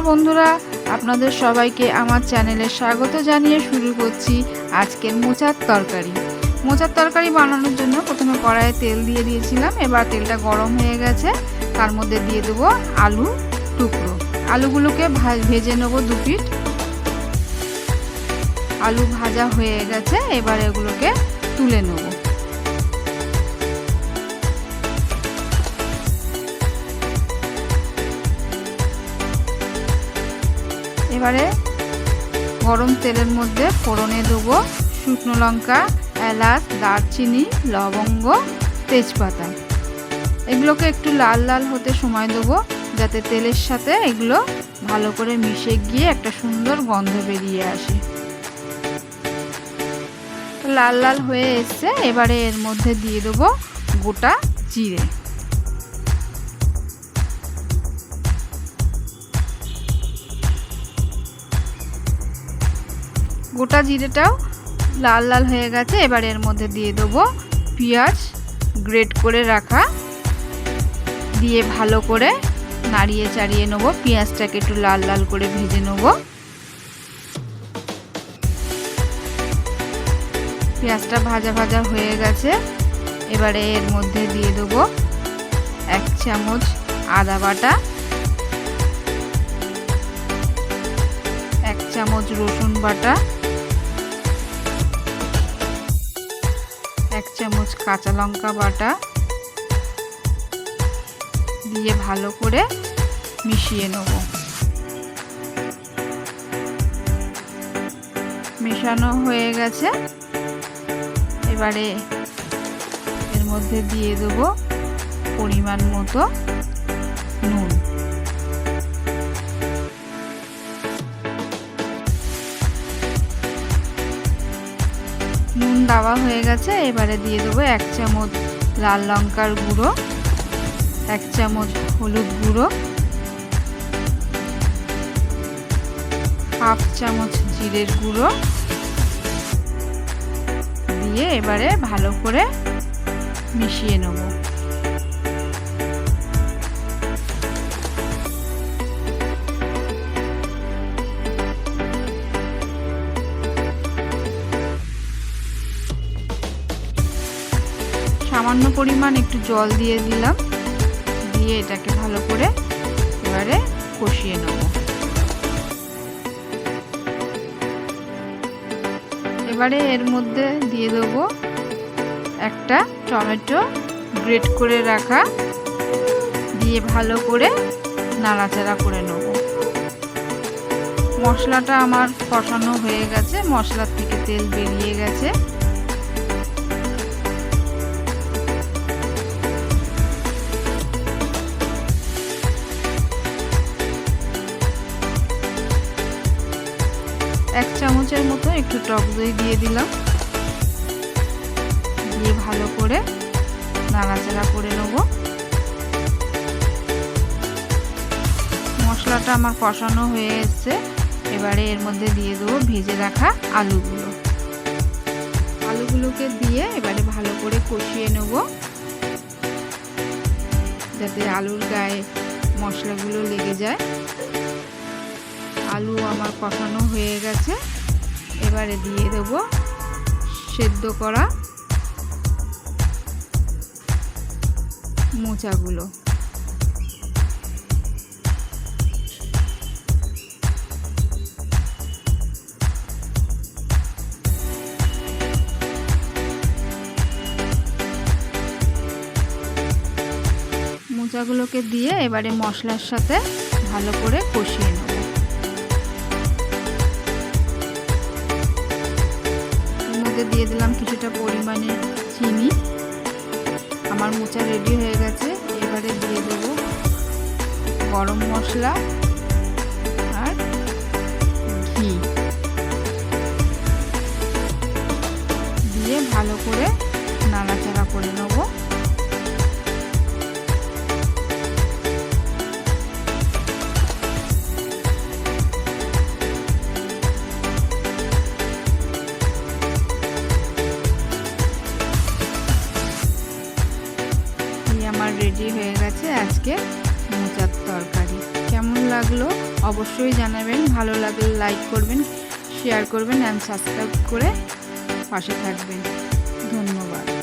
বন্ধুরা, আপনাদের সবাইকে আমার চ্যানেলে স্বাগত জানিয়ে শুরু করছি আজকের মোচার তরকারি। মোচার তরকারি বানানোর জন্য প্রথমে কড়াইয়ে তেল দিয়ে দিয়েছিলাম। এবার তেলটা গরম হয়ে গেছে, তার মধ্যে দিয়ে দেবো আলু টুকরো। আলুগুলোকে ভেজে নেব 2 পিঠ। আলু ভাজা হয়ে গেছে, এবার এগুলোকে তুলে নেব। এবারে গরম তেলের মধ্যে ফোড়নে দেবো শুকনো লঙ্কা, এলাচ, দারচিনি, লবঙ্গ, তেজপাতা। এগুলোকে একটু লাল লাল হতে সময় দেবো, যাতে তেলের সাথে এগুলো ভালো করে মিশে গিয়ে একটা সুন্দর গন্ধ বেরিয়ে আসে। লাল লাল হয়ে এসছে, এবারে এর মধ্যে দিয়ে দেবো গোটা জিরে। গোটা জিরেটাও লাল লাল হয়ে গেছে, এবার এর মধ্যে দিয়ে দেবো পেঁয়াজ গ্রেট করে রাখা, দিয়ে ভালো করে নাড়িয়ে চাড়িয়ে নেব। পেঁয়াজটাকে একটু লাল লাল করে ভেজে নেব। পেঁয়াজটা ভাজা ভাজা হয়ে গেছে, এবারে এর মধ্যে দিয়ে দেবো 1 চামচ আদা বাটা, 1 চামচ রসুন বাটা, 1 চামচ কাঁচা লঙ্কা বাটা দিয়ে ভালো করে মিশিয়ে নেব। মেশানো হয়ে গেছে, এবারে এর মধ্যে দিয়ে দেব পরিমাণ মতো নুন। নুন দেওয়া হয়ে গেছে, এবারে দিয়ে দেবো 1 চামচ লাল লঙ্কার গুঁড়ো, 1 চামচ হলুদ গুঁড়ো, 1/2 চামচ জিরের গুঁড়ো দিয়ে এবারে ভালো করে মিশিয়ে নেব। সামান্য পরিমাণ একটু জল দিয়ে দিলাম, দিয়ে এটাকে ভালো করে এবারে কষিয়ে নেব। এবারে এর মধ্যে দিয়ে দেবো একটা টমেটো গ্রেট করে রাখা, দিয়ে ভালো করে নাড়াচাড়া করে নেব। মশলাটা আমার কষানো হয়ে গেছে, মশলার থেকে তেল বেরিয়ে গেছে। এক চামচের মতো একটু টক দই দিয়ে দিলাম, দিয়ে ভালো করে নাড়াচাড়া করে নেব। মশলাটা আমার কষানো হয়ে এসছে, এবারে এর মধ্যে দিয়ে দেবো ভেজে রাখা আলুগুলো। আলুগুলোকে দিয়ে এবারে ভালো করে কষিয়ে নেব, যাতে আলুর গায়ে মশলাগুলো লেগে যায়। আলু আমার কষানো হয়ে গেছে, এবারে দিয়ে দেব সেদ্ধ করা মোচাগুলো। মোচাগুলোকে দিয়ে এবারে মশলার সাথে ভালো করে কষিয়ে নেব। দিয়ে দিলাম কিছুটা পরিমাণে চিনি। আমার মোচা রেডি হয়ে গেছে, এবারে দিয়ে দেব গরম মশলা আর ঘি দিয়ে ভালো করে নাড়াচাড়া করে নেব। আমার রেডি হয়ে গেছে আজকে মোচার তরকারি। কেমন লাগলো অবশ্যই জানাবেন। ভালো লাগলে লাইক করবেন, শেয়ার করবেন অ্যান্ড সাবস্ক্রাইব করে পাশে থাকবেন। ধন্যবাদ।